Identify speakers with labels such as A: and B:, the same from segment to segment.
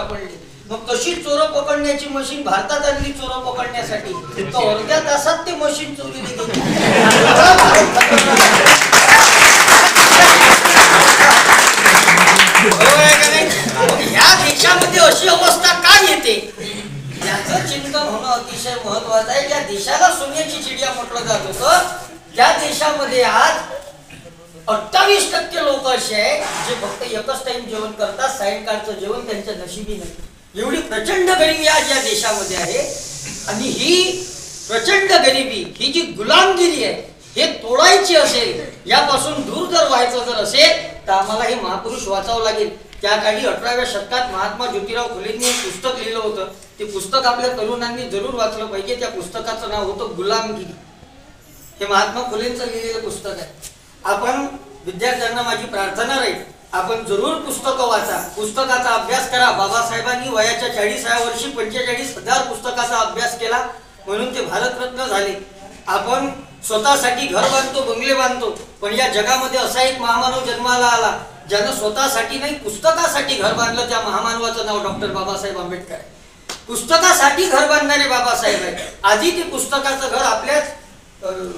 A: सापडली. मग कशी चोरं पकडण्याची मशीन भारतात आणली चोरं पकडण्यासाठी, तर अर्ध्या तासात ते मशीन चोरीली गेली. ह्या देशामध्ये अशी अवस्था का येते याचं चिंतन होणं अतिशय महत्वाचं आहे. ज्या देशाला सोन्याची चिडिया म्हटलं जात होतं त्या देशामध्ये आज 28% लोक असे आहेत जे फक्त एकच टाइम जेवण करतात, सायंकाळचं जेवण त्यांच्या नशिबी नाही. एवढी प्रचंड गरिबी आज या देशामध्ये आहे. आणि ही प्रचंड गरिबी, ही जी गुलामगिरी आहे, हे तोडायची असेल, यापासून दूर जर व्हायचं जर असेल तर आम्हाला हे महापुरुष वाचावं लागेल. त्या काळी 18व्या शतकात महात्मा ज्योतिराव फुलेंनी एक पुस्तक लिहिलं होतं. ते पुस्तक आपल्या तरुणांनी जरूर वाचलं पाहिजे. त्या पुस्तकाचं नाव होतं गुलामगिरी. हे महात्मा फुलेंचं लिहिलेलं पुस्तक आहे. आपण विद्यार्थ्यांना माझी प्रार्थना राहील, आपण जरूर पुस्तकं वाचा, पुस्तकाचा अभ्यास करा. बाबासाहेबांनी वयाच्या 40व्या वर्षी 45,000 पुस्तकाचा अभ्यास केला, म्हणून ते भारतरत्न झाले. आपण स्वतःसाठी घर बांधतो, बंगले बांधतो, पण या जगामध्ये असा एक महामानव जन्माला आला ज्यानं स्वतःसाठी नाही पुस्तकासाठी घर बांधलं. त्या महामानवाचं नाव डॉक्टर बाबासाहेब आंबेडकर आहे. पुस्तकासाठी घर बांधणारे बाबासाहेब आहे. आधी ते पुस्तकाचं घर आपल्याच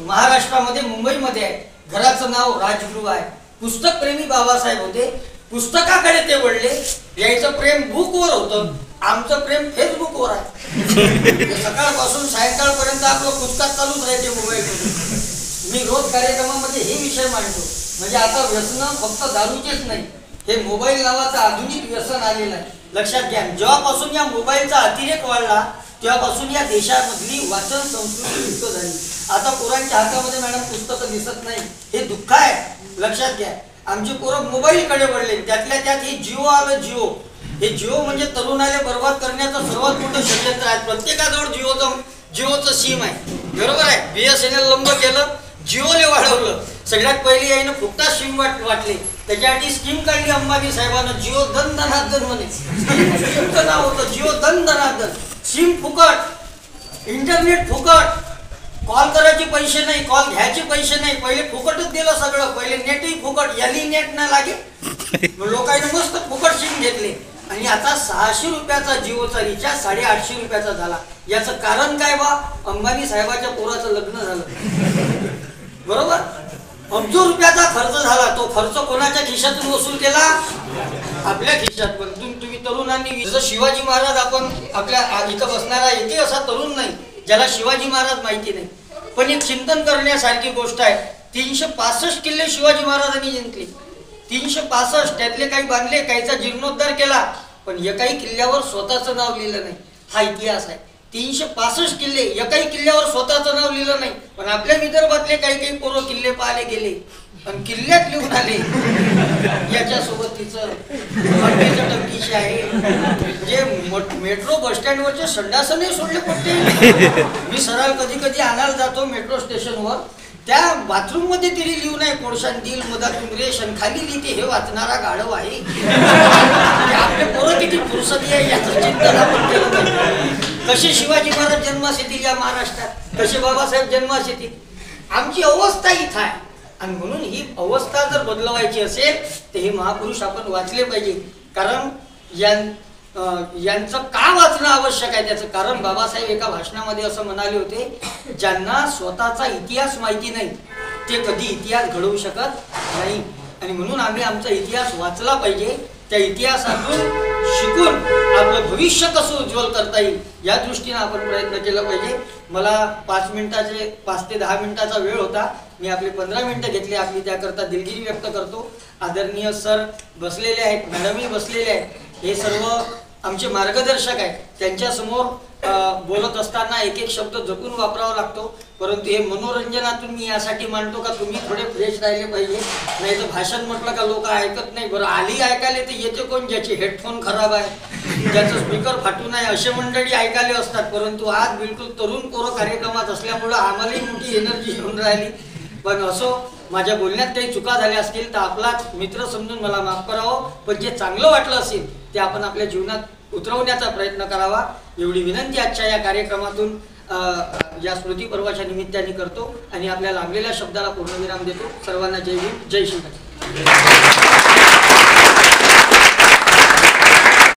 A: महाराष्ट्रामध्ये मुंबईमध्ये आहे. घराचं नाव राजगृह आहे. पुस्तक प्रेमी बाबासाहेब होते. पुस्तकाकडे ते वळले. यायचं प्रेम बुकवर होतं, आमचं प्रेम फेसबुकवर आहे. सकाळपासून सायंकाळपर्यंत आपलं पुस्तक चालूच राहते मोबाईलमध्ये. मी रोज कार्यक्रमामध्ये हे विषय मांडतो. म्हणजे आता व्यसन फक्त दारूचेच नाही, हे मोबाईल नावाचं आधुनिक व्यसन आलेलं आहे. लक्षात घ्या, जेव्हापासून या मोबाईलचा अतिरेक वाढला तेव्हापासून या देशामधली वाचन संस्कृती लुप्त झाली. आता पोरांच्या हातामध्ये मॅडम पुस्तकं दिसत नाही, हे दुःख आहे. लक्षात घ्या, आमचे पोरं मोबाईलकडे वळले. त्यातल्या त्यात हे जिओ आलं. हे जिओ म्हणजे तरुणाला बर्बाद करण्याचं सर्वात मोठं षडयंत्र आहे. प्रत्येकाजवळ जिओचं सिम आहे, बरोबर आहे. BSNL लंब केलं, जिओले वाढवलं. सगळ्यात पहिली यायनं फुकटा सिम वाटले. त्याच्यासाठी स्कीम काढली अंबानी साहेबांना, जिओ धन धनाधन म्हणे. स्कीमचं नाव होतं जिओ धन धनाधन. सिम फुकट, इंटरनेट फुकट, कॉल करायचे पैसे नाही, कॉल घ्यायचे पैसे नाही. पहिले फुकटच दिलं सगळं. पहिले नेटही फुकट, याली नेट ना लागे. लोकांनी मस्त फुकट सिम घेतले. आणि आता 600 रुपयाचा जिओचा रिचार्ज 850 रुपयाचा झाला. याचं कारण काय बा? अंबानी साहेबाच्या पोराचं लग्न झालं, बरोबर. अब्जो रुपयाचा खर्च झाला. तो खर्च कोणाच्या खिशातून वसूल केला? आपल्या खिशात. पण तुम्ही तरुणांनी, जसं शिवाजी महाराज, आपण आपल्या इथं बसणारा एके असा तरुण नाही ज्याला शिवाजी महाराज माहिती नाही. पण एक चिंतन करण्यासारखी गोष्ट आहे. 365 किल्ले शिवाजी महाराजांनी जिंकले. 365, त्यातले काही बांधले, काहीचा जीर्णोद्धार केला, पण एकाही किल्ल्यावर स्वतःचं नाव लिहिलं नाही. हा इतिहास आहे. 365 किल्ले, एकाही किल्ल्यावर स्वतःचं नाव लिहिलं नाही. पण आपल्या विदर्भातले काही पोरं किल्ले पाहायला गेले पण किल्ल्यात लिहून आले. याच्यासोबत तिचं टंकीशी आहे. जे मेट्रो बस स्टँडवरचे संडासने सोडले पडते. मी सरळ कधी आणायला जातो मेट्रो स्टेशनवर, त्या बाथरूम मध्ये तिने लिहून आहे कोळशान दिल मधातून रेशन, खाली लिहिते हे वाचणारा गाढव आहे. आपले पोरं किती फुरसती आहे याचं चिंतन आपण केलं नाही. कसे शिवाजी महाराज जन्मास येतील या महाराष्ट्रात, कसे बाबासाहेब जन्मास येतील. आमची अवस्था इथं आहे. आणि म्हणून ही अवस्था जर बदलवायची असेल तर हे महापुरुष आपण वाचले पाहिजे. कारण यांचं का वाचणं आवश्यक आहे त्याचं कारण बाबासाहेब एका भाषणामध्ये असं म्हणाले होते, ज्यांना स्वतःचा इतिहास माहिती नाही ते कधी इतिहास घडवू शकत नाही. आणि म्हणून आम्ही आमचा इतिहास वाचला पाहिजे. त्या इतिहासातून शिकून आपलं भविष्य कसं उज्ज्वल करता येईल या दृष्टीने आपण प्रयत्न केला पाहिजे. मला 5 ते 10 मिनिटाचा वेळ होता. मी आपले 15 मिनिटं घेतली. आपली त्याकरता दिलगिरी व्यक्त करतो. आदरणीय सर बसलेले आहेत, मॅडमही बसलेले आहेत. हे सर्व आमचे मार्गदर्शक आहेत. त्यांच्यासमोर बोलत असताना एक शब्द जपून वापरावा लागतो. परंतु हे मनोरंजनातून मी यासाठी मांडतो का तुम्ही थोडे फ्रेश राहिले पाहिजे. नाही तर भाषण म्हटलं का लोक ऐकत नाही. बरं, आली ऐकायला तर येते कोण? ज्याचे हेडफोन खराब आहे, ज्याचं स्पीकर फाटून आहे, असे मंडळी ऐकायला असतात. परंतु आज बिलकुल तरुण पोरं कार्यक्रमात असल्यामुळं आम्हालाही मोठी एनर्जी येऊन राहिली. पण असो, माझ्या बोलण्यात काही चुका झाल्या असतील तर आपलाच मित्र समजून मला माफ करावं. पण जे चांगलं वाटलं असेल ते आपण आपल्या जीवनात उतरवण्याचा प्रयत्न करावा एवढी विनंती आजच्या या कार्यक्रमातून या स्मृती पर्वाच्या निमित्ताने करतो आणि आपल्या लांबलेल्या शब्दाला पूर्णविराम देतो. सर्वांना जय भीम, जय शिवराय.